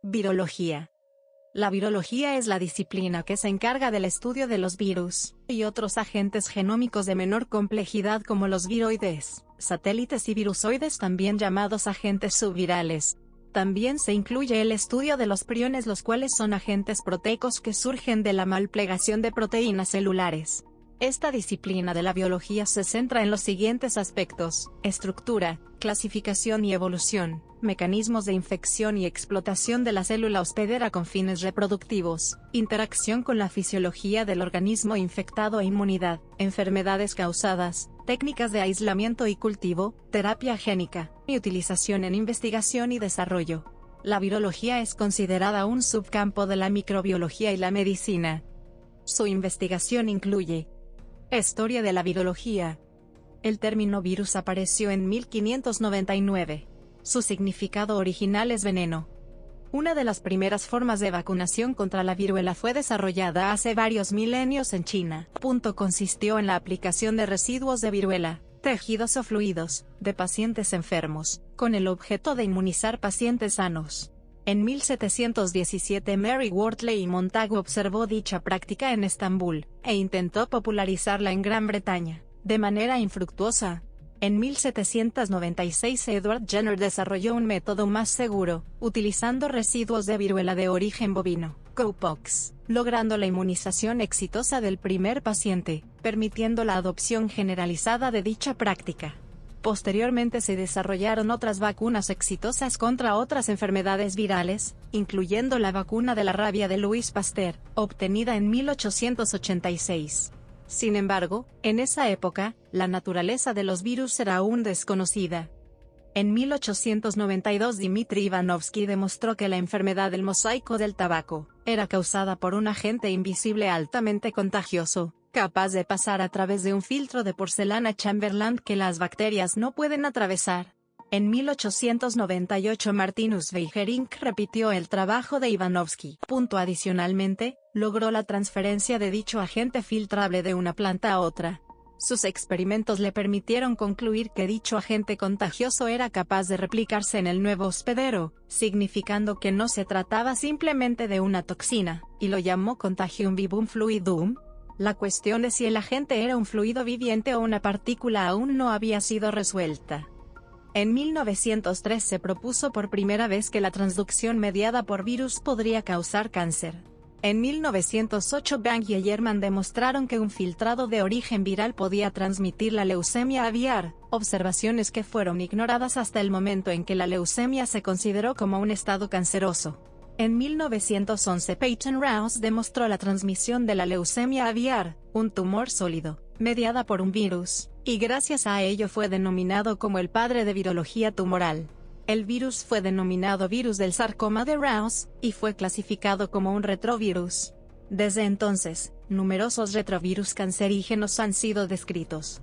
Virología. La virología es la disciplina que se encarga del estudio de los virus y otros agentes genómicos de menor complejidad como los viroides, satélites y virusoides, también llamados agentes subvirales. También se incluye el estudio de los priones, los cuales son agentes proteicos que surgen de la malplegación de proteínas celulares. Esta disciplina de la biología se centra en los siguientes aspectos: estructura, clasificación y evolución, mecanismos de infección y explotación de la célula hospedera con fines reproductivos, interacción con la fisiología del organismo infectado e inmunidad, enfermedades causadas, técnicas de aislamiento y cultivo, terapia génica, y utilización en investigación y desarrollo. La virología es considerada un subcampo de la microbiología y la medicina. Su investigación incluye: historia de la virología. El término virus apareció en 1599. Su significado original es veneno. Una de las primeras formas de vacunación contra la viruela fue desarrollada hace varios milenios en China. Consistió en la aplicación de residuos de viruela, tejidos o fluidos, de pacientes enfermos, con el objeto de inmunizar pacientes sanos. En 1717 Mary Wortley Montagu observó dicha práctica en Estambul, e intentó popularizarla en Gran Bretaña, de manera infructuosa. En 1796 Edward Jenner desarrolló un método más seguro, utilizando residuos de viruela de origen bovino, cowpox, logrando la inmunización exitosa del primer paciente, permitiendo la adopción generalizada de dicha práctica. Posteriormente se desarrollaron otras vacunas exitosas contra otras enfermedades virales, incluyendo la vacuna de la rabia de Louis Pasteur, obtenida en 1886. Sin embargo, en esa época, la naturaleza de los virus era aún desconocida. En 1892 Dmitry Ivanovsky demostró que la enfermedad del mosaico del tabaco era causada por un agente invisible altamente contagioso, capaz de pasar a través de un filtro de porcelana Chamberlain que las bacterias no pueden atravesar. En 1898 Martinus Weigerink repitió el trabajo de Ivanovsky. Adicionalmente, logró la transferencia de dicho agente filtrable de una planta a otra. Sus experimentos le permitieron concluir que dicho agente contagioso era capaz de replicarse en el nuevo hospedero, significando que no se trataba simplemente de una toxina, y lo llamó Contagium Vivum Fluidum. La cuestión de si el agente era un fluido viviente o una partícula aún no había sido resuelta. En 1903 se propuso por primera vez que la transducción mediada por virus podría causar cáncer. En 1908 Bang y Eyerman demostraron que un filtrado de origen viral podía transmitir la leucemia aviar, observaciones que fueron ignoradas hasta el momento en que la leucemia se consideró como un estado canceroso. En 1911 Peyton Rouse demostró la transmisión de la leucemia aviar, un tumor sólido, mediada por un virus, y gracias a ello fue denominado como el padre de virología tumoral. El virus fue denominado virus del sarcoma de Rouse, y fue clasificado como un retrovirus. Desde entonces, numerosos retrovirus cancerígenos han sido descritos.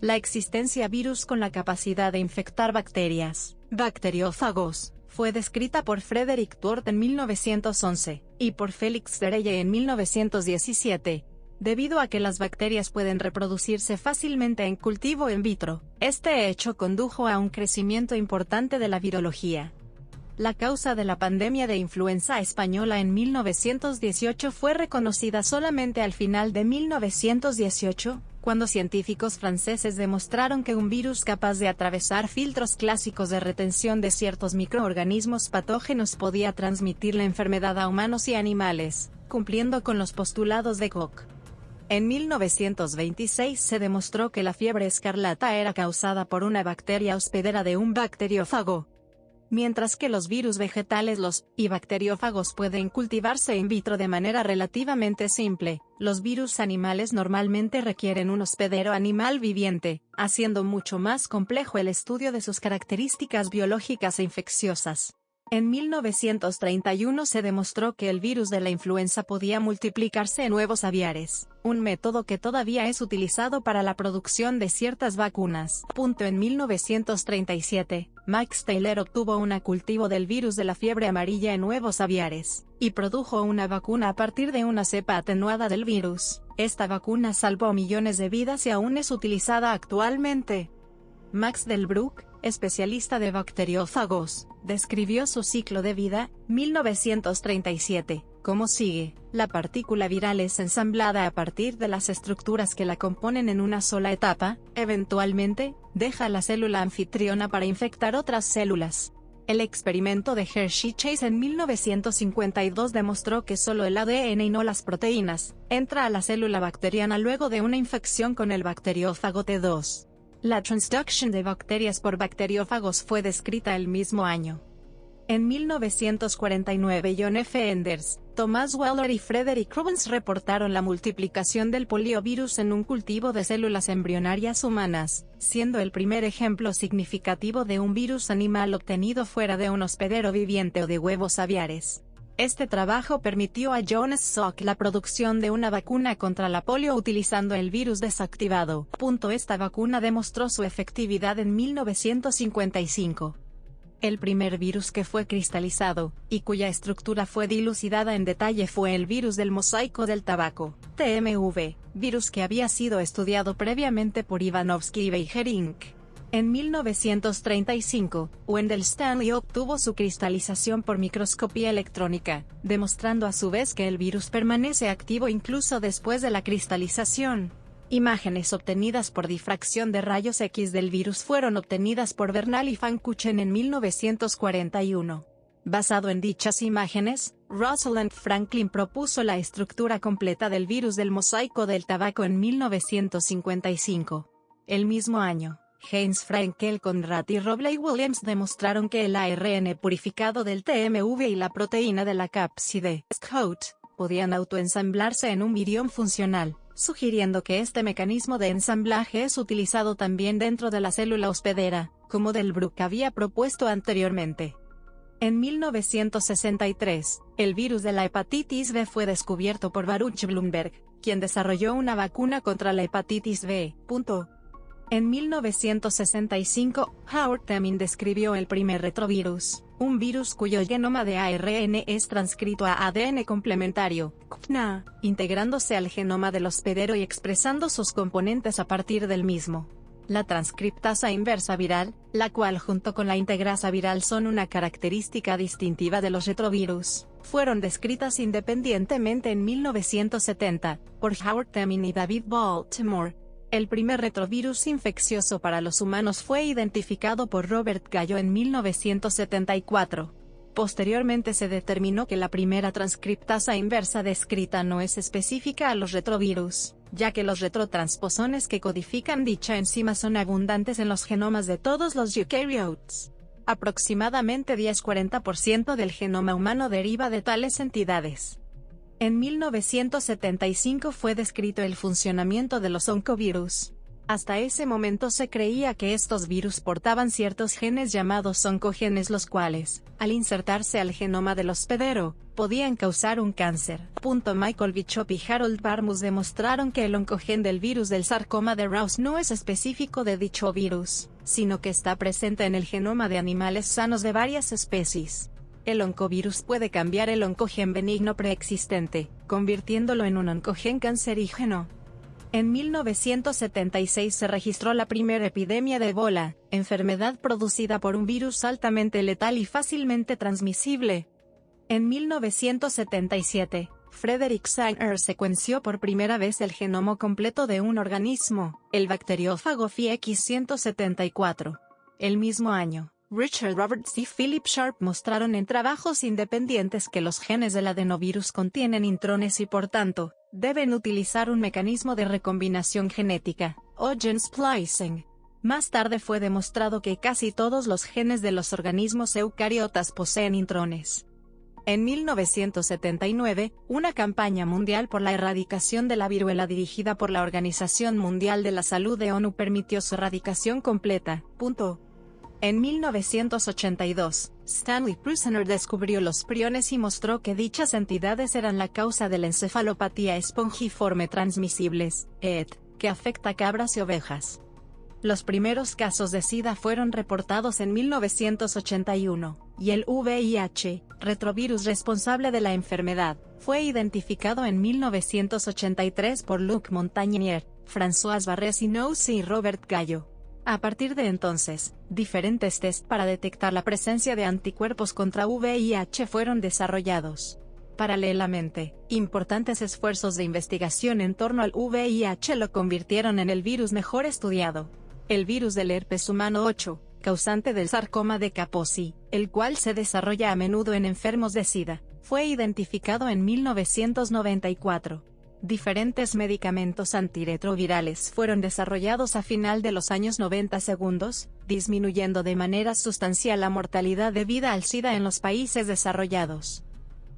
La existencia virus con la capacidad de infectar bacterias, bacteriófagos, fue descrita por Frederick Tourt en 1911, y por Félix Dereye en 1917. Debido a que las bacterias pueden reproducirse fácilmente en cultivo in vitro, este hecho condujo a un crecimiento importante de la virología. La causa de la pandemia de influenza española en 1918 fue reconocida solamente al final de 1918, cuando científicos franceses demostraron que un virus capaz de atravesar filtros clásicos de retención de ciertos microorganismos patógenos podía transmitir la enfermedad a humanos y animales, cumpliendo con los postulados de Koch. En 1926 se demostró que la fiebre escarlata era causada por una bacteria hospedera de un bacteriófago. Mientras que los virus vegetales y bacteriófagos pueden cultivarse in vitro de manera relativamente simple, los virus animales normalmente requieren un hospedero animal viviente, haciendo mucho más complejo el estudio de sus características biológicas e infecciosas. En 1931 se demostró que el virus de la influenza podía multiplicarse en huevos aviares, un método que todavía es utilizado para la producción de ciertas vacunas. En 1937, Max Taylor obtuvo un cultivo del virus de la fiebre amarilla en huevos aviares, y produjo una vacuna a partir de una cepa atenuada del virus. Esta vacuna salvó millones de vidas y aún es utilizada actualmente. Max Delbruck, especialista de bacteriófagos, describió su ciclo de vida, 1937, como sigue: la partícula viral es ensamblada a partir de las estructuras que la componen en una sola etapa, eventualmente, deja la célula anfitriona para infectar otras células. El experimento de Hershey-Chase en 1952 demostró que solo el ADN y no las proteínas entra a la célula bacteriana luego de una infección con el bacteriófago T2. La transducción de bacterias por bacteriófagos fue descrita el mismo año. En 1949 John F. Enders, Thomas Weller y Frederick Rubens reportaron la multiplicación del poliovirus en un cultivo de células embrionarias humanas, siendo el primer ejemplo significativo de un virus animal obtenido fuera de un hospedero viviente o de huevos aviares. Este trabajo permitió a Jonas Salk la producción de una vacuna contra la polio utilizando el virus desactivado. Esta vacuna demostró su efectividad en 1955. El primer virus que fue cristalizado, y cuya estructura fue dilucidada en detalle fue el virus del mosaico del tabaco, TMV, virus que había sido estudiado previamente por Ivanovsky y Beijerinck. En 1935, Wendell Stanley obtuvo su cristalización por microscopía electrónica, demostrando a su vez que el virus permanece activo incluso después de la cristalización. Imágenes obtenidas por difracción de rayos X del virus fueron obtenidas por Bernal y Van Kuchen en 1941. Basado en dichas imágenes, Rosalind Franklin propuso la estructura completa del virus del mosaico del tabaco en 1955. El mismo año, Heinz Frankel Conrad y Robley Williams demostraron que el ARN purificado del TMV y la proteína de la cápside SCOAT podían autoensamblarse en un virión funcional, sugiriendo que este mecanismo de ensamblaje es utilizado también dentro de la célula hospedera, como Delbruck había propuesto anteriormente. En 1963, el virus de la hepatitis B fue descubierto por Baruch Blumberg, quien desarrolló una vacuna contra la hepatitis B. En 1965, Howard Temin describió el primer retrovirus, un virus cuyo genoma de ARN es transcrito a ADN complementario, CUPNA, integrándose al genoma del hospedero y expresando sus componentes a partir del mismo. La transcriptasa inversa viral, la cual junto con la integrasa viral son una característica distintiva de los retrovirus, fueron descritas independientemente en 1970, por Howard Temin y David Baltimore. El primer retrovirus infeccioso para los humanos fue identificado por Robert Gallo en 1974. Posteriormente se determinó que la primera transcriptasa inversa descrita no es específica a los retrovirus, ya que los retrotransposones que codifican dicha enzima son abundantes en los genomas de todos los eucariotes. Aproximadamente 10-40% del genoma humano deriva de tales entidades. En 1975 fue descrito el funcionamiento de los oncovirus. Hasta ese momento se creía que estos virus portaban ciertos genes llamados oncogenes los cuales, al insertarse al genoma del hospedero, podían causar un cáncer. Michael Bishop y Harold Barmus demostraron que el oncogen del virus del sarcoma de Rous no es específico de dicho virus, sino que está presente en el genoma de animales sanos de varias especies. El oncovirus puede cambiar el oncogen benigno preexistente, convirtiéndolo en un oncogen cancerígeno. En 1976 se registró la primera epidemia de Ebola, enfermedad producida por un virus altamente letal y fácilmente transmisible. En 1977, Frederick Sanger secuenció por primera vez el genoma completo de un organismo, el bacteriófago FIX174. El mismo año, Richard Roberts y Philip Sharp mostraron en trabajos independientes que los genes del adenovirus contienen intrones y por tanto, deben utilizar un mecanismo de recombinación genética, o gen splicing. Más tarde fue demostrado que casi todos los genes de los organismos eucariotas poseen intrones. En 1979, una campaña mundial por la erradicación de la viruela dirigida por la Organización Mundial de la Salud de ONU permitió su erradicación completa. En 1982, Stanley Prusiner descubrió los priones y mostró que dichas entidades eran la causa de la encefalopatía espongiforme transmisibles, ET, que afecta a cabras y ovejas. Los primeros casos de SIDA fueron reportados en 1981, y el VIH, retrovirus responsable de la enfermedad, fue identificado en 1983 por Luc Montagnier, François Barrés-Hinault y Robert Gallo. A partir de entonces, diferentes test para detectar la presencia de anticuerpos contra VIH fueron desarrollados. Paralelamente, importantes esfuerzos de investigación en torno al VIH lo convirtieron en el virus mejor estudiado. El virus del herpes humano 8, causante del sarcoma de Kaposi, el cual se desarrolla a menudo en enfermos de SIDA, fue identificado en 1994. Diferentes medicamentos antirretrovirales fueron desarrollados a final de los años 90 segundos, disminuyendo de manera sustancial la mortalidad debida al SIDA en los países desarrollados.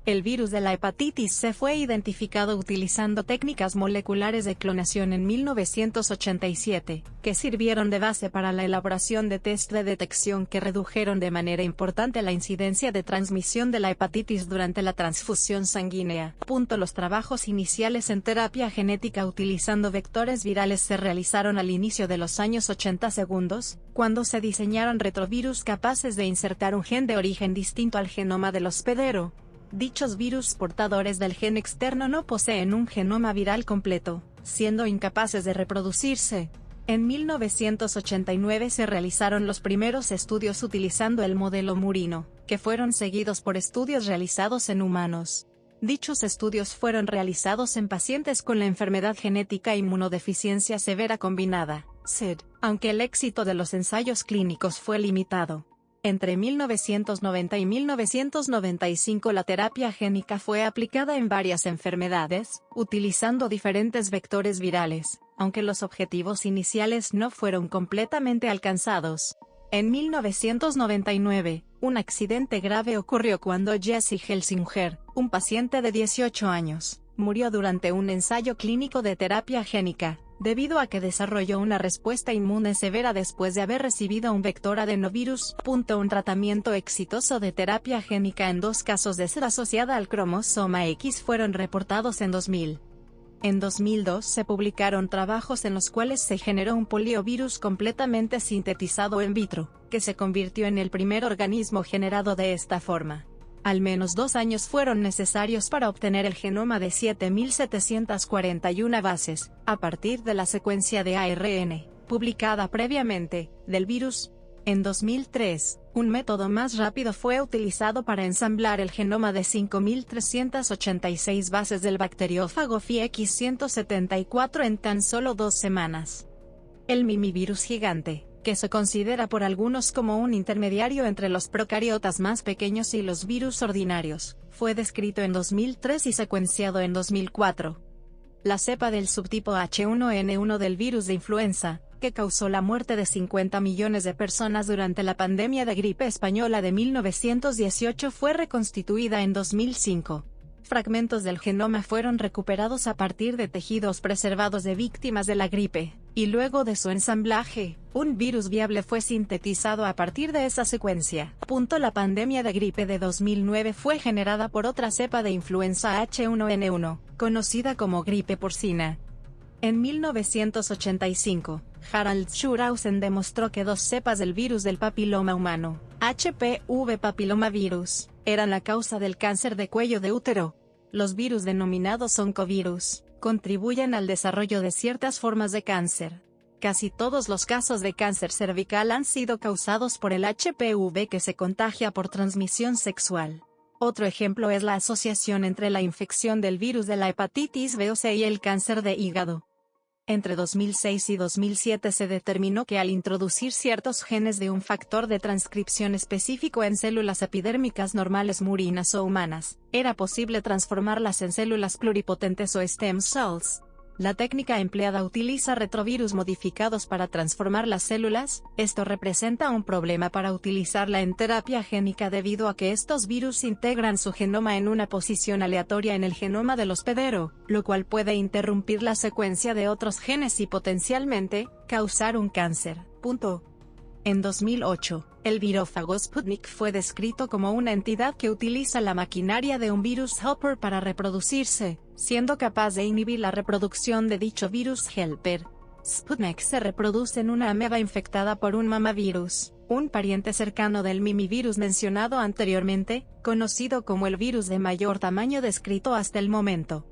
El virus de la hepatitis C fue identificado utilizando técnicas moleculares de clonación en 1987, que sirvieron de base para la elaboración de test de detección que redujeron de manera importante la incidencia de transmisión de la hepatitis durante la transfusión sanguínea. Los trabajos iniciales en terapia genética utilizando vectores virales se realizaron al inicio de los años 80 segundos, cuando se diseñaron retrovirus capaces de insertar un gen de origen distinto al genoma del hospedero. Dichos virus portadores del gen externo no poseen un genoma viral completo, siendo incapaces de reproducirse. En 1989 se realizaron los primeros estudios utilizando el modelo murino, que fueron seguidos por estudios realizados en humanos. Dichos estudios fueron realizados en pacientes con la enfermedad genética inmunodeficiencia severa combinada, SID, aunque el éxito de los ensayos clínicos fue limitado. Entre 1990 y 1995 la terapia génica fue aplicada en varias enfermedades, utilizando diferentes vectores virales, aunque los objetivos iniciales no fueron completamente alcanzados. En 1999, un accidente grave ocurrió cuando Jesse Helsinger, un paciente de 18 años, murió durante un ensayo clínico de terapia génica, debido a que desarrolló una respuesta inmune severa después de haber recibido un vector adenovirus. Un tratamiento exitoso de terapia génica en 2 casos de SID asociada al cromosoma X fueron reportados en 2000. En 2002 se publicaron trabajos en los cuales se generó un poliovirus completamente sintetizado in vitro, que se convirtió en el primer organismo generado de esta forma. Al menos 2 años fueron necesarios para obtener el genoma de 7.741 bases, a partir de la secuencia de ARN, publicada previamente, del virus. En 2003, un método más rápido fue utilizado para ensamblar el genoma de 5.386 bases del bacteriófago FIX174 en tan solo 2 semanas. El mimivirus gigante, que se considera por algunos como un intermediario entre los procariotas más pequeños y los virus ordinarios, fue descrito en 2003 y secuenciado en 2004. La cepa del subtipo H1N1 del virus de influenza, que causó la muerte de 50 millones de personas durante la pandemia de gripe española de 1918, fue reconstituida en 2005. Fragmentos del genoma fueron recuperados a partir de tejidos preservados de víctimas de la gripe, y luego de su ensamblaje, un virus viable fue sintetizado a partir de esa secuencia. La pandemia de gripe de 2009 fue generada por otra cepa de influenza H1N1, conocida como gripe porcina. En 1985, Harald Schurhausen demostró que 2 cepas del virus del papiloma humano, HPV papillomavirus, eran la causa del cáncer de cuello de útero. Los virus denominados oncovirus contribuyen al desarrollo de ciertas formas de cáncer. Casi todos los casos de cáncer cervical han sido causados por el HPV, que se contagia por transmisión sexual. Otro ejemplo es la asociación entre la infección del virus de la hepatitis B o C y el cáncer de hígado. Entre 2006 y 2007 se determinó que al introducir ciertos genes de un factor de transcripción específico en células epidérmicas normales murinas o humanas, era posible transformarlas en células pluripotentes o stem cells. La técnica empleada utiliza retrovirus modificados para transformar las células. Esto representa un problema para utilizarla en terapia génica debido a que estos virus integran su genoma en una posición aleatoria en el genoma del hospedero, lo cual puede interrumpir la secuencia de otros genes y potencialmente causar un cáncer. En 2008, el virófago Sputnik fue descrito como una entidad que utiliza la maquinaria de un virus helper para reproducirse, siendo capaz de inhibir la reproducción de dicho virus helper. Sputnik se reproduce en una ameba infectada por un mamavirus, un pariente cercano del mimivirus mencionado anteriormente, conocido como el virus de mayor tamaño descrito hasta el momento.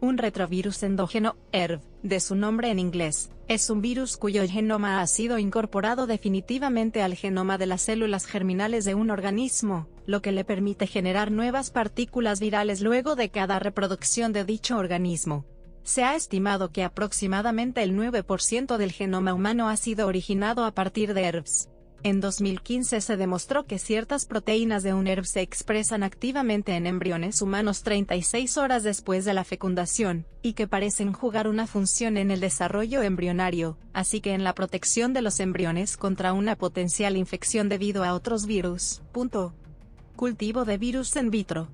Un retrovirus endógeno, ERV, de su nombre en inglés, es un virus cuyo genoma ha sido incorporado definitivamente al genoma de las células germinales de un organismo, lo que le permite generar nuevas partículas virales luego de cada reproducción de dicho organismo. Se ha estimado que aproximadamente el 9% del genoma humano ha sido originado a partir de HERVs. En 2015 se demostró que ciertas proteínas de un HERV se expresan activamente en embriones humanos 36 horas después de la fecundación, y que parecen jugar una función en el desarrollo embrionario, así que en la protección de los embriones contra una potencial infección debido a otros virus. Cultivo de virus in vitro.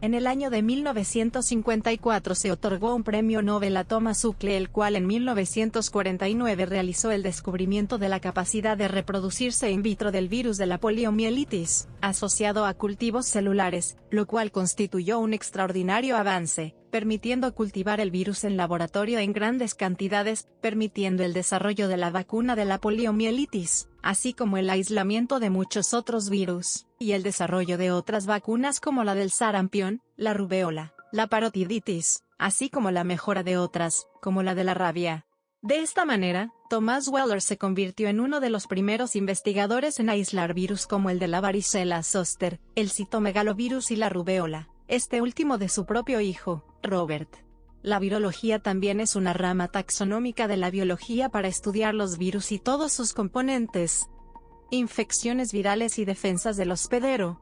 En el año de 1954 se otorgó un premio Nobel a Thomas Huxley, el cual en 1949 realizó el descubrimiento de la capacidad de reproducirse in vitro del virus de la poliomielitis, asociado a cultivos celulares, lo cual constituyó un extraordinario avance, permitiendo cultivar el virus en laboratorio en grandes cantidades, permitiendo el desarrollo de la vacuna de la poliomielitis, así como el aislamiento de muchos otros virus, y el desarrollo de otras vacunas como la del sarampión, la rubeola, la parotiditis, así como la mejora de otras, como la de la rabia. De esta manera, Thomas Weller se convirtió en uno de los primeros investigadores en aislar virus como el de la varicela zoster, el citomegalovirus y la rubeola, este último de su propio hijo, Robert. La virología también es una rama taxonómica de la biología para estudiar los virus y todos sus componentes. Infecciones virales y defensas del hospedero.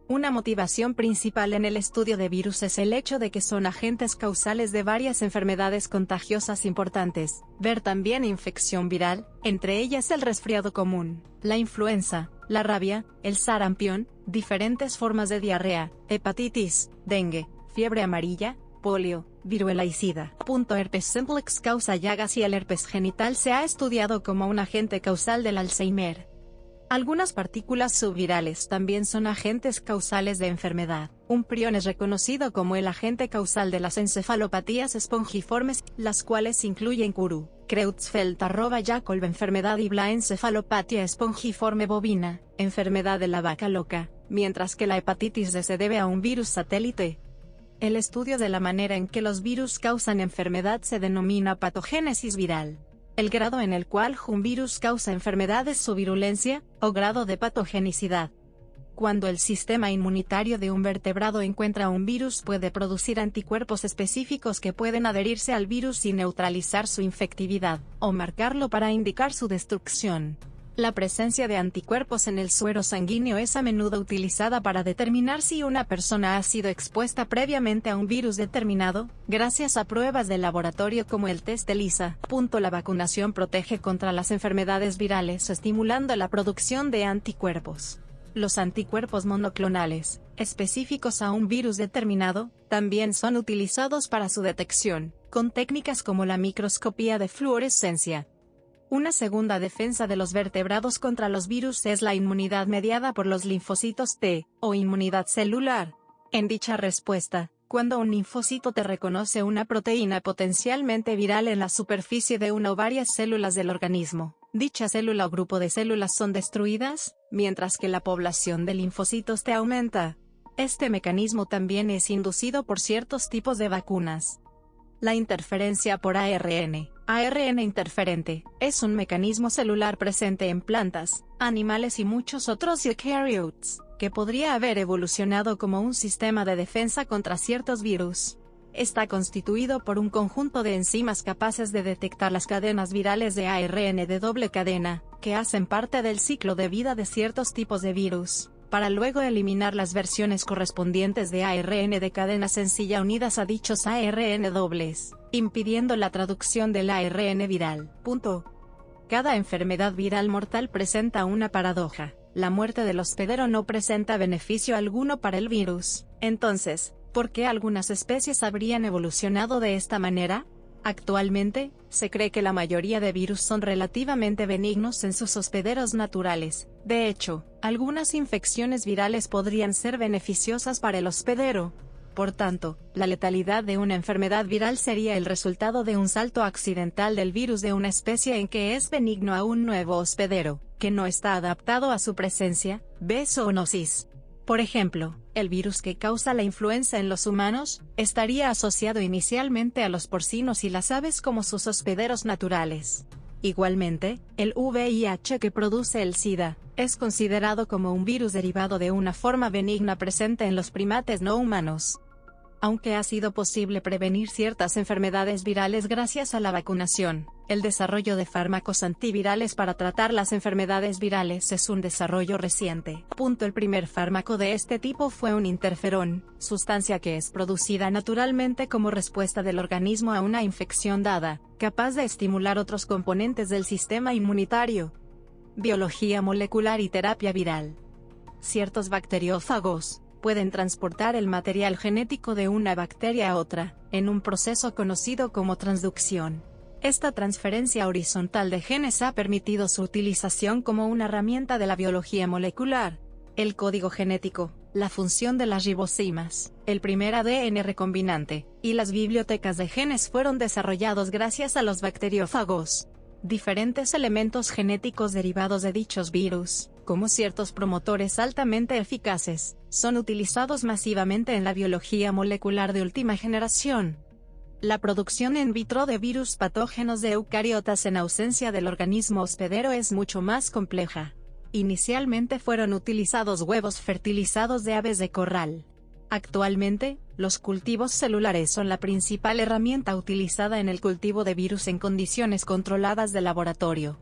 Una motivación principal en el estudio de virus es el hecho de que son agentes causales de varias enfermedades contagiosas importantes. Ver también infección viral, entre ellas el resfriado común, la influenza, la rabia, el sarampión, diferentes formas de diarrea, hepatitis, dengue, fiebre amarilla, polio, viruela y sida. Herpes simplex causa llagas y el herpes genital se ha estudiado como un agente causal del Alzheimer. Algunas partículas subvirales también son agentes causales de enfermedad. Un prion es reconocido como el agente causal de las encefalopatías espongiformes, las cuales incluyen Kuru, Creutzfeldt-Jakob enfermedad y la encefalopatía espongiforme bovina, enfermedad de la vaca loca, mientras que la hepatitis D se debe a un virus satélite. El estudio de la manera en que los virus causan enfermedad se denomina patogénesis viral. El grado en el cual un virus causa enfermedad es su virulencia, o grado de patogenicidad. Cuando el sistema inmunitario de un vertebrado encuentra un virus puede producir anticuerpos específicos que pueden adherirse al virus y neutralizar su infectividad, o marcarlo para indicar su destrucción. La presencia de anticuerpos en el suero sanguíneo es a menudo utilizada para determinar si una persona ha sido expuesta previamente a un virus determinado, gracias a pruebas de laboratorio como el test ELISA. La vacunación protege contra las enfermedades virales estimulando la producción de anticuerpos. Los anticuerpos monoclonales, específicos a un virus determinado, también son utilizados para su detección, con técnicas como la microscopía de fluorescencia. Una segunda defensa de los vertebrados contra los virus es la inmunidad mediada por los linfocitos T, o inmunidad celular. En dicha respuesta, cuando un linfocito T reconoce una proteína potencialmente viral en la superficie de una o varias células del organismo, dicha célula o grupo de células son destruidas, mientras que la población de linfocitos T aumenta. Este mecanismo también es inducido por ciertos tipos de vacunas. La interferencia por ARN. ARN interferente, es un mecanismo celular presente en plantas, animales y muchos otros eukaryotes, que podría haber evolucionado como un sistema de defensa contra ciertos virus. Está constituido por un conjunto de enzimas capaces de detectar las cadenas virales de ARN de doble cadena, que hacen parte del ciclo de vida de ciertos tipos de virus, para luego eliminar las versiones correspondientes de ARN de cadena sencilla unidas a dichos ARN dobles, impidiendo la traducción del ARN viral. Cada enfermedad viral mortal presenta una paradoja. La muerte del hospedero no presenta beneficio alguno para el virus. Entonces, ¿por qué algunas especies habrían evolucionado de esta manera? Actualmente, se cree que la mayoría de virus son relativamente benignos en sus hospederos naturales. De hecho, algunas infecciones virales podrían ser beneficiosas para el hospedero. Por tanto, la letalidad de una enfermedad viral sería el resultado de un salto accidental del virus de una especie en que es benigno a un nuevo hospedero, que no está adaptado a su presencia, zoonosis. Por ejemplo, el virus que causa la influenza en los humanos, estaría asociado inicialmente a los porcinos y las aves como sus hospederos naturales. Igualmente, el VIH que produce el SIDA, es considerado como un virus derivado de una forma benigna presente en los primates no humanos. Aunque ha sido posible prevenir ciertas enfermedades virales gracias a la vacunación, el desarrollo de fármacos antivirales para tratar las enfermedades virales es un desarrollo reciente. El primer fármaco de este tipo fue un interferón, sustancia que es producida naturalmente como respuesta del organismo a una infección dada, capaz de estimular otros componentes del sistema inmunitario. Biología molecular y terapia viral. Ciertos bacteriófagos pueden transportar el material genético de una bacteria a otra, en un proceso conocido como transducción. Esta transferencia horizontal de genes ha permitido su utilización como una herramienta de la biología molecular. El código genético, la función de las ribosimas, el primer ADN recombinante, y las bibliotecas de genes fueron desarrollados gracias a los bacteriófagos. Diferentes elementos genéticos derivados de dichos virus, como ciertos promotores altamente eficaces, son utilizados masivamente en la biología molecular de última generación. La producción in vitro de virus patógenos de eucariotas en ausencia del organismo hospedero es mucho más compleja. Inicialmente fueron utilizados huevos fertilizados de aves de corral. Actualmente, los cultivos celulares son la principal herramienta utilizada en el cultivo de virus en condiciones controladas de laboratorio.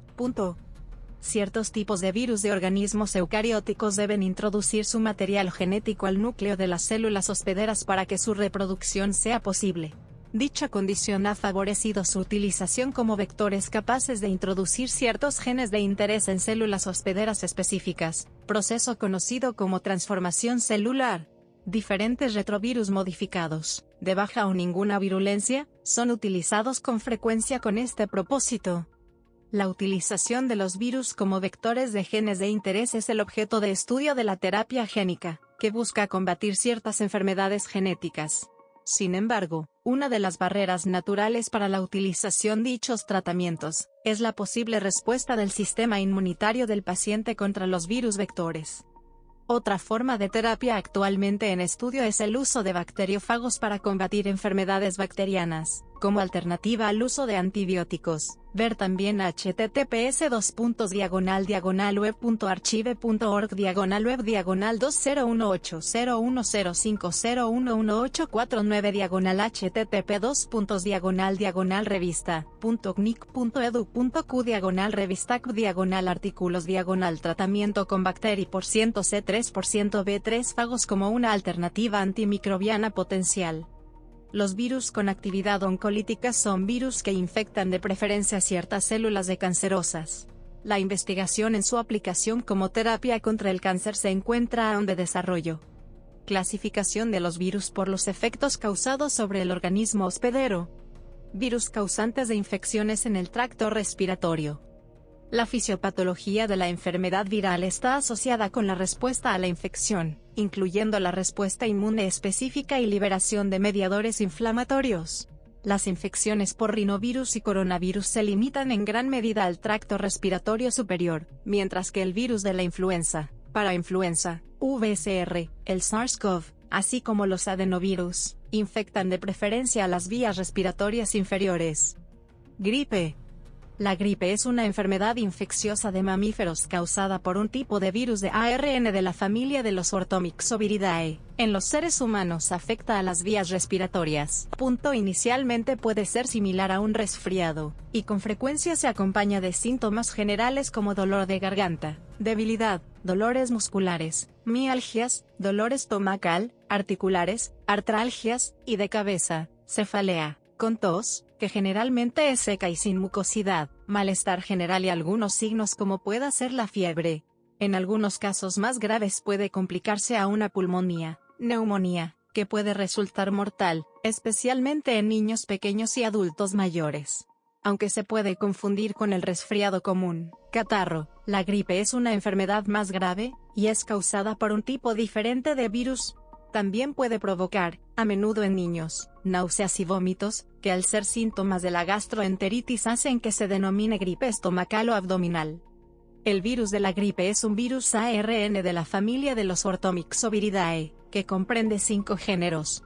Ciertos tipos de virus de organismos eucarióticos deben introducir su material genético al núcleo de las células hospederas para que su reproducción sea posible. Dicha condición ha favorecido su utilización como vectores capaces de introducir ciertos genes de interés en células hospederas específicas, proceso conocido como transformación celular. Diferentes retrovirus modificados, de baja o ninguna virulencia, son utilizados con frecuencia con este propósito. La utilización de los virus como vectores de genes de interés es el objeto de estudio de la terapia génica, que busca combatir ciertas enfermedades genéticas. Sin embargo, una de las barreras naturales para la utilización de dichos tratamientos, es la posible respuesta del sistema inmunitario del paciente contra los virus vectores. Otra forma de terapia actualmente en estudio es el uso de bacteriófagos para combatir enfermedades bacterianas, como alternativa al uso de antibióticos. Ver también https://web.archive.org/18001184019/revista.nic.edu.cu/revista.artículos tratamiento con bacteri% B3 fagos como una alternativa antimicrobiana potencial. Los virus con actividad oncolítica son virus que infectan de preferencia ciertas células de cancerosas. La investigación en su aplicación como terapia contra el cáncer se encuentra aún de desarrollo. Clasificación de los virus por los efectos causados sobre el organismo hospedero. Virus causantes de infecciones en el tracto respiratorio. La fisiopatología de la enfermedad viral está asociada con la respuesta a la infección, incluyendo la respuesta inmune específica y liberación de mediadores inflamatorios. Las infecciones por rinovirus y coronavirus se limitan en gran medida al tracto respiratorio superior, mientras que el virus de la influenza, parainfluenza, VSR, el SARS-CoV, así como los adenovirus, infectan de preferencia a las vías respiratorias inferiores. Gripe. La gripe es una enfermedad infecciosa de mamíferos causada por un tipo de virus de ARN de la familia de los Orthomyxoviridae. En los seres humanos afecta a las vías respiratorias. Inicialmente puede ser similar a un resfriado, y con frecuencia se acompaña de síntomas generales como dolor de garganta, debilidad, dolores musculares, mialgias, dolor estomacal, articulares, artralgias, y de cabeza, cefalea, con tos, que generalmente es seca y sin mucosidad, malestar general y algunos signos como pueda ser la fiebre. En algunos casos más graves puede complicarse a una pulmonía, neumonía, que puede resultar mortal, especialmente en niños pequeños y adultos mayores. Aunque se puede confundir con el resfriado común, catarro, la gripe es una enfermedad más grave, y es causada por un tipo diferente de virus. También puede provocar, a menudo en niños, náuseas y vómitos, que al ser síntomas de la gastroenteritis hacen que se denomine gripe estomacal o abdominal. El virus de la gripe es un virus ARN de la familia de los Orthomyxoviridae, que comprende 5 géneros.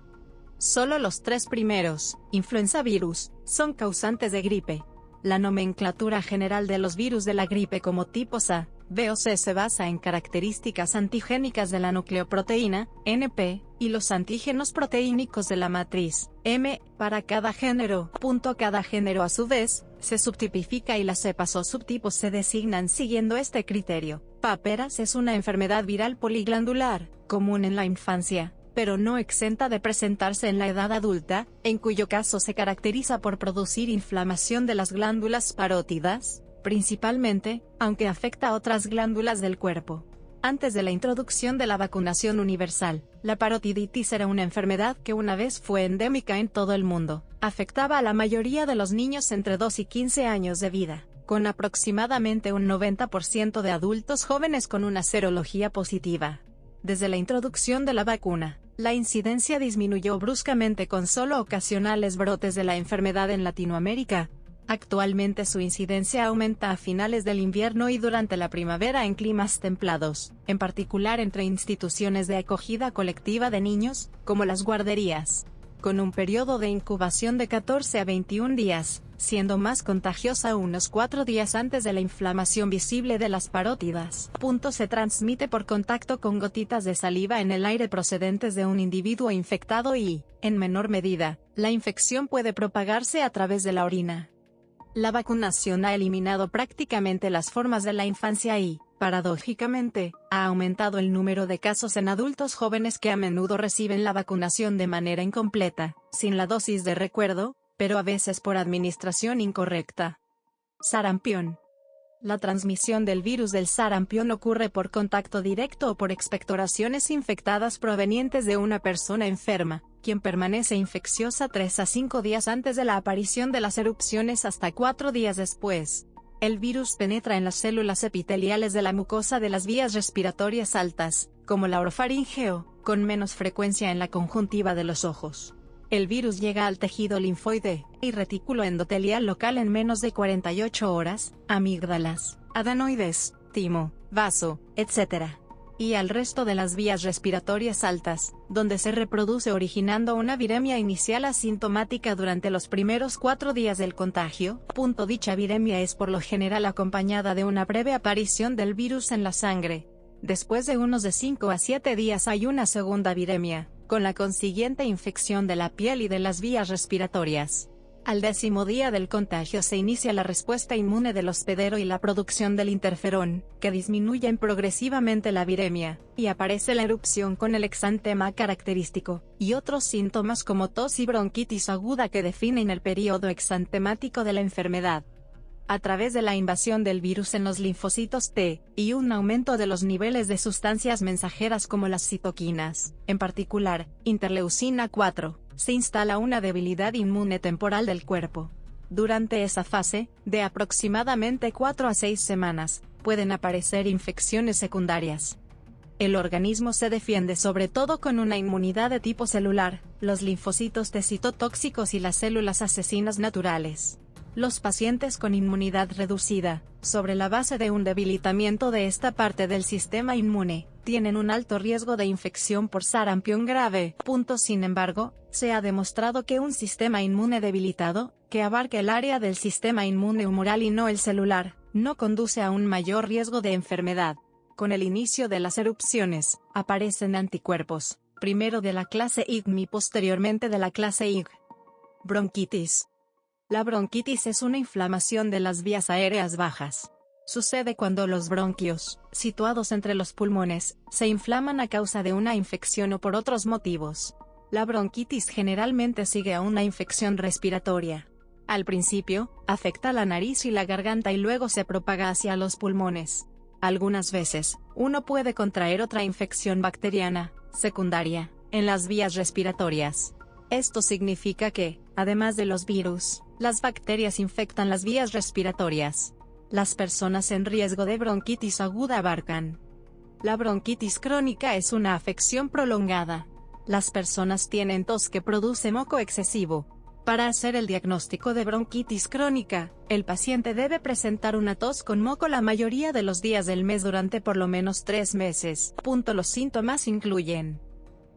Solo los 3 primeros, influenza virus, son causantes de gripe. La nomenclatura general de los virus de la gripe como tipos A, B o C se basa en características antigénicas de la nucleoproteína, NP, y los antígenos proteínicos de la matriz, M, para cada género. Cada género a su vez, se subtipifica y las cepas o subtipos se designan siguiendo este criterio. Paperas es una enfermedad viral poliglandular, común en la infancia, pero no exenta de presentarse en la edad adulta, en cuyo caso se caracteriza por producir inflamación de las glándulas parótidas, principalmente, aunque afecta a otras glándulas del cuerpo. Antes de la introducción de la vacunación universal, la parotiditis era una enfermedad que una vez fue endémica en todo el mundo. Afectaba a la mayoría de los niños entre 2 y 15 años de vida, con aproximadamente un 90% de adultos jóvenes con una serología positiva. Desde la introducción de la vacuna, la incidencia disminuyó bruscamente con solo ocasionales brotes de la enfermedad en Latinoamérica. Actualmente su incidencia aumenta a finales del invierno y durante la primavera en climas templados, en particular entre instituciones de acogida colectiva de niños, como las guarderías, con un periodo de incubación de 14 a 21 días, siendo más contagiosa unos 4 días antes de la inflamación visible de las parótidas. Se transmite por contacto con gotitas de saliva en el aire procedentes de un individuo infectado y, en menor medida, la infección puede propagarse a través de la orina. La vacunación ha eliminado prácticamente las formas de la infancia y, paradójicamente, ha aumentado el número de casos en adultos jóvenes que a menudo reciben la vacunación de manera incompleta, sin la dosis de recuerdo, pero a veces por administración incorrecta. Sarampión. La transmisión del virus del sarampión ocurre por contacto directo o por expectoraciones infectadas provenientes de una persona enferma, quien permanece infecciosa 3 a 5 días antes de la aparición de las erupciones hasta 4 días después. El virus penetra en las células epiteliales de la mucosa de las vías respiratorias altas, como la orofaringeo, con menos frecuencia en la conjuntiva de los ojos. El virus llega al tejido linfoide y retículo endotelial local en menos de 48 horas, amígdalas, adenoides, timo, vaso, etc. Y al resto de las vías respiratorias altas, donde se reproduce originando una viremia inicial asintomática durante los primeros 4 días del contagio. Dicha viremia es por lo general acompañada de una breve aparición del virus en la sangre. Después de unos de 5 a 7 días hay una segunda viremia, con la consiguiente infección de la piel y de las vías respiratorias. Al 10º día del contagio se inicia la respuesta inmune del hospedero y la producción del interferón, que disminuyen progresivamente la viremia, y aparece la erupción con el exantema característico, y otros síntomas como tos y bronquitis aguda que definen el periodo exantemático de la enfermedad. A través de la invasión del virus en los linfocitos T, y un aumento de los niveles de sustancias mensajeras como las citoquinas, en particular, interleucina 4, se instala una debilidad inmune temporal del cuerpo. Durante esa fase, de aproximadamente 4 a 6 semanas, pueden aparecer infecciones secundarias. El organismo se defiende sobre todo con una inmunidad de tipo celular, los linfocitos T citotóxicos y las células asesinas naturales. Los pacientes con inmunidad reducida, sobre la base de un debilitamiento de esta parte del sistema inmune, tienen un alto riesgo de infección por sarampión grave. Sin embargo, se ha demostrado que un sistema inmune debilitado, que abarca el área del sistema inmune humoral y no el celular, no conduce a un mayor riesgo de enfermedad. Con el inicio de las erupciones, aparecen anticuerpos, primero de la clase IgM y posteriormente de la clase Ig. Bronquitis. La bronquitis es una inflamación de las vías aéreas bajas. Sucede cuando los bronquios, situados entre los pulmones, se inflaman a causa de una infección o por otros motivos. La bronquitis generalmente sigue a una infección respiratoria. Al principio, afecta la nariz y la garganta y luego se propaga hacia los pulmones. Algunas veces, uno puede contraer otra infección bacteriana, secundaria, en las vías respiratorias. Esto significa que, además de los virus, las bacterias infectan las vías respiratorias. Las personas en riesgo de bronquitis aguda abarcan. La bronquitis crónica es una afección prolongada. Las personas tienen tos que produce moco excesivo, Para hacer el diagnóstico de bronquitis crónica, el paciente debe presentar una tos con moco la mayoría de los días del mes durante por lo menos 3 meses. Los síntomas incluyen: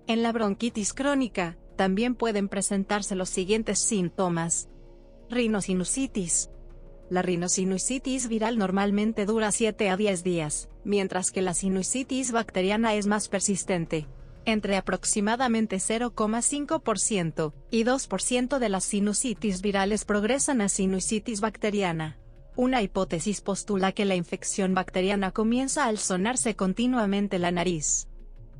en la bronquitis crónica, también pueden presentarse los siguientes síntomas. Rinosinusitis. La rinosinusitis viral normalmente dura 7 a 10 días, mientras que la sinusitis bacteriana es más persistente. Entre aproximadamente 0,5% y 2% de las sinusitis virales progresan a sinusitis bacteriana. Una hipótesis postula que la infección bacteriana comienza al sonarse continuamente la nariz.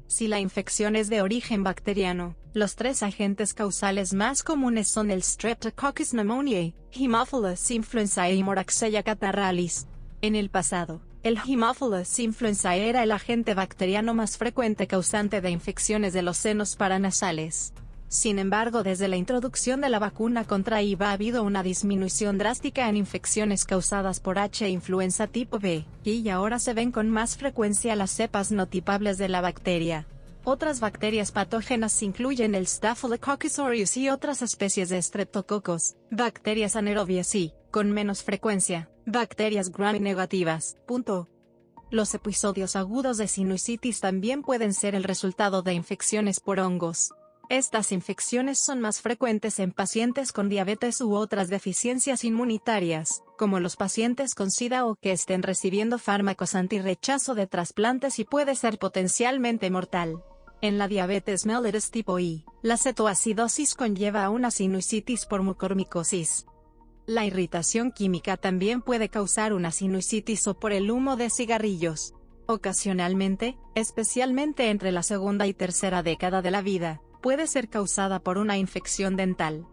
Si la infección es de origen bacteriano, los 3 agentes causales más comunes son el Streptococcus pneumoniae, Haemophilus influenzae y Moraxella catarrhalis. En el pasado, el Haemophilus influenzae era el agente bacteriano más frecuente causante de infecciones de los senos paranasales. Sin embargo, desde la introducción de la vacuna contra HIV ha habido una disminución drástica en infecciones causadas por H. influenza tipo B, y ahora se ven con más frecuencia las cepas no tipables de la bacteria. Otras bacterias patógenas incluyen el Staphylococcus aureus y otras especies de Streptococcus, bacterias anaerobias y, con menos frecuencia, bacterias gram-negativas. Los episodios agudos de sinusitis también pueden ser el resultado de infecciones por hongos. Estas infecciones son más frecuentes en pacientes con diabetes u otras deficiencias inmunitarias, como los pacientes con SIDA o que estén recibiendo fármacos antirrechazo de trasplantes, y puede ser potencialmente mortal. En la diabetes mellitus tipo I, la cetoacidosis conlleva a una sinusitis por mucormicosis. La irritación química también puede causar una sinusitis o por el humo de cigarrillos. Ocasionalmente, especialmente entre la segunda y tercera década de la vida, puede ser causada por una infección dental.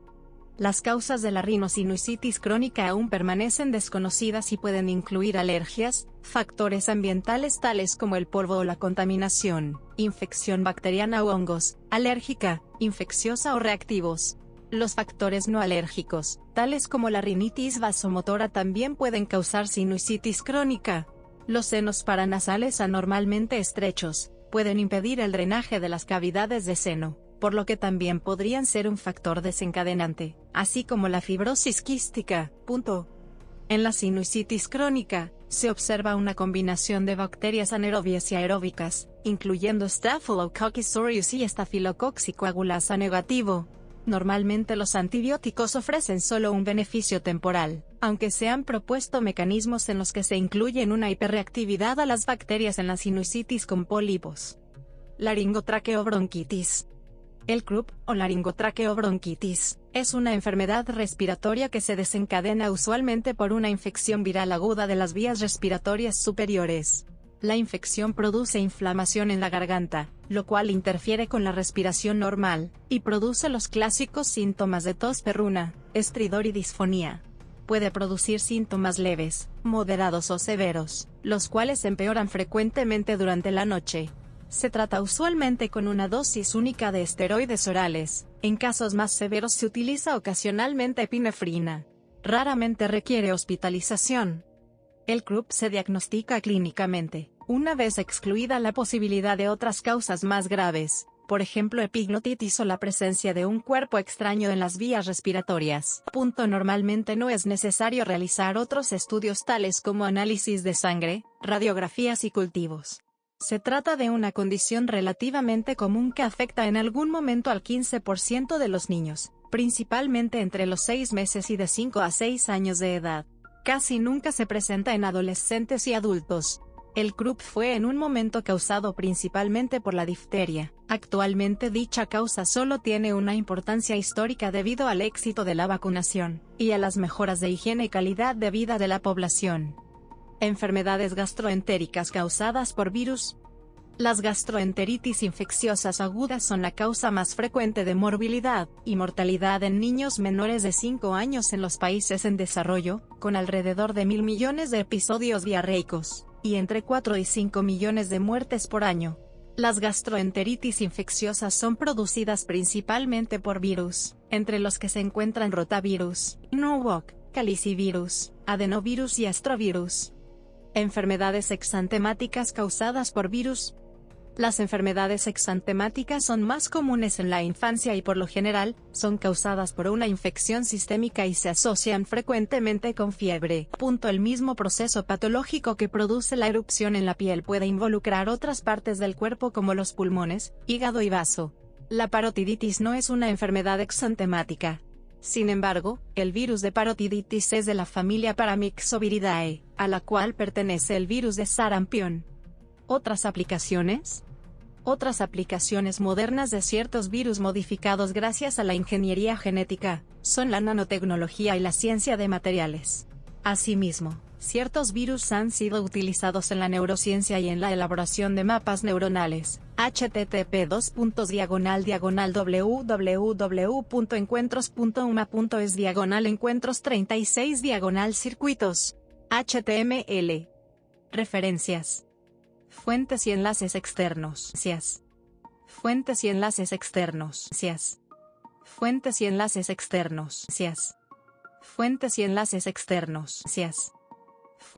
Las causas de la rinosinusitis crónica aún permanecen desconocidas y pueden incluir alergias, factores ambientales tales como el polvo o la contaminación, infección bacteriana o hongos, alérgica, infecciosa o reactivos. Los factores no alérgicos, tales como la rinitis vasomotora, también pueden causar sinusitis crónica. Los senos paranasales anormalmente estrechos pueden impedir el drenaje de las cavidades de seno, por lo que también podrían ser un factor desencadenante, así como la fibrosis quística. En la sinusitis crónica, se observa una combinación de bacterias anaerobias y aeróbicas, incluyendo Staphylococcus aureus y Staphylococcus coagulasa negativo. Normalmente los antibióticos ofrecen solo un beneficio temporal, aunque se han propuesto mecanismos en los que se incluyen una hiperreactividad a las bacterias en la sinusitis con pólipos. Laringotraqueobronquitis. El croup, o laringotraqueobronquitis, es una enfermedad respiratoria que se desencadena usualmente por una infección viral aguda de las vías respiratorias superiores. La infección produce inflamación en la garganta, lo cual interfiere con la respiración normal, y produce los clásicos síntomas de tos perruna, estridor y disfonía. Puede producir síntomas leves, moderados o severos, los cuales empeoran frecuentemente durante la noche. Se trata usualmente con una dosis única de esteroides orales. En casos más severos se utiliza ocasionalmente epinefrina. Raramente requiere hospitalización. El croup se diagnostica clínicamente, una vez excluida la posibilidad de otras causas más graves, por ejemplo epiglotitis o la presencia de un cuerpo extraño en las vías respiratorias. Normalmente no es necesario realizar otros estudios tales como análisis de sangre, radiografías y cultivos. Se trata de una condición relativamente común que afecta en algún momento al 15% de los niños, principalmente entre los 6 meses y de 5 a 6 años de edad. Casi nunca se presenta en adolescentes y adultos. El croup fue en un momento causado principalmente por la difteria. Actualmente dicha causa solo tiene una importancia histórica debido al éxito de la vacunación, y a las mejoras de higiene y calidad de vida de la población. Enfermedades gastroentéricas causadas por virus. Las gastroenteritis infecciosas agudas son la causa más frecuente de morbilidad y mortalidad en niños menores de 5 años en los países en desarrollo, con alrededor de 1.000 millones de episodios diarreicos, y entre 4 y 5 millones de muertes por año. Las gastroenteritis infecciosas son producidas principalmente por virus, entre los que se encuentran rotavirus, Norwalk, calicivirus, adenovirus y astrovirus. Enfermedades exantemáticas causadas por virus. Las enfermedades exantemáticas son más comunes en la infancia y por lo general, son causadas por una infección sistémica y se asocian frecuentemente con fiebre. El mismo proceso patológico que produce la erupción en la piel puede involucrar otras partes del cuerpo como los pulmones, hígado y vaso. La parotiditis no es una enfermedad exantemática. Sin embargo, el virus de parotiditis es de la familia Paramyxoviridae, a la cual pertenece el virus de sarampión. ¿Otras aplicaciones? Otras aplicaciones modernas de ciertos virus modificados gracias a la ingeniería genética, son la nanotecnología y la ciencia de materiales. Asimismo, ciertos virus han sido utilizados en la neurociencia y en la elaboración de mapas neuronales. http://www.encuentros.uma.es/encuentros 36/circuitos. HTML. Referencias. Fuentes y enlaces externos. Fuentes y enlaces externos. Fuentes y enlaces externos. Fuentes y enlaces externos.